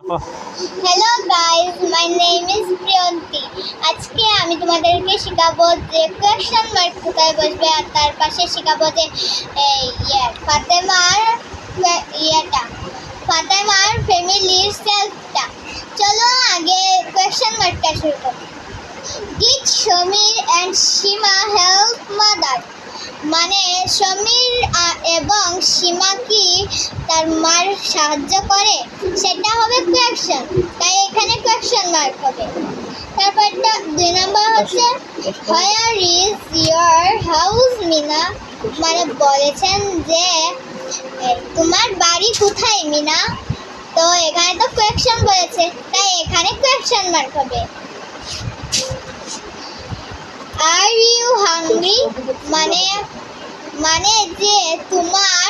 Hello guys, my name is Priyanti. আজকে আমি তোমাদেরকে শেখাবো যে কোয়েশ্চেন মার্ক কোথায় বসবে, আর তার পাশে শেখাবো যে ফাতেমার ফাতেমার ফ্যামিলির সেলফটা। চলো আগে কোয়েশ্চেন মার্কটা শুরু করি। Did Sameer and Seema help mother? মানে সমীর এবং সীমা কি তার মার সাহায্য করে, সেটা হবে কোয়েশ্চেন, তাই এখানে কোয়েশ্চেন মার্ক হবে। তারপরটা 2 নম্বর হচ্ছে where is your house Meena? মানে বলেছেন যে তোমার বাড়ি কোথায় মিনা, তো এখানে তো কোয়েশ্চেন বলেছে, তাই এখানে কোয়েশ্চেন মার্ক হবে। Are you hungry? মানে যে তোমার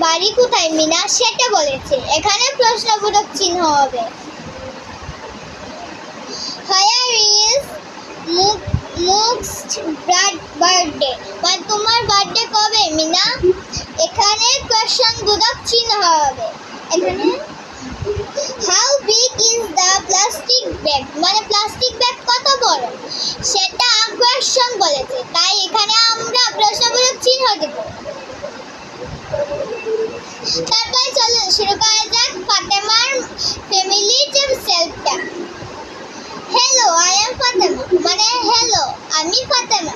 বাড়ি কোথায় মিনা, সেটা বলেছে, এখানে প্রশ্নবোধক চিহ্ন হবে। হোয়ার ইজ মুকস বার্থডে? মানে তোমার বার্থডে কবে মিনা, এখানে কোয়েশ্চনবোধক চিহ্ন হবে। এখানে how big is the plastic bag? মানে প্লাস্টিক ব্যাগ কত বড়, সেটা কোয়েশ্চন বলেছে, তাই এখানে আমরা প্রশ্নবোধক চিহ্ন দেব। তারপরে চলুন শুরু করা যাক ফাতেমার ফ্যামিলির যে সেলফটা। Hello, I am Fatema. মানে হ্যালো, আমি Fatema.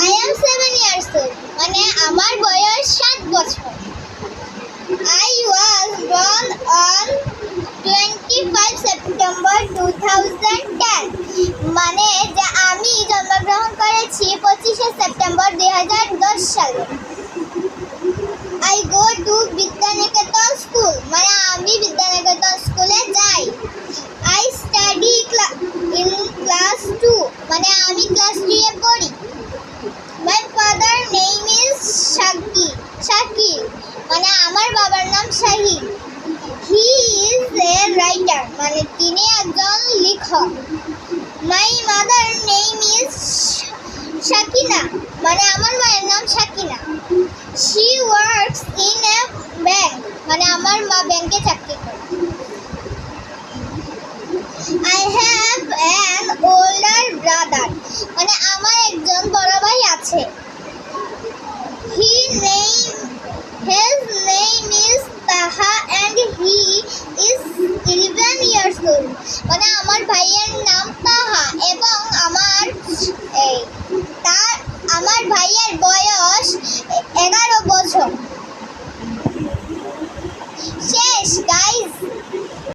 I am 7 years old। মানে আমার বয়স 7 বছর। I was born on 25 September 2010। মানে যে আমি জন্মগ্রহণ করেছি 25 সেপ্টেম্বর 2010 সালে। I go to Vidyaniketan school. মানে আমি বিদ্যানিকেতন স্কুলে যাই। I study in class 2। মানে আমি ক্লাস 2 এ পড়ি। My father name is Shakil. মানে আমার বাবার নাম Shahid. He is a writer। মানে তিনি একজন লেখক। My mother name is Sakina. মানে আমার মায়ের নাম Sakina. She works in a bank। মানে আমার মা ব্যাংকে চাকরি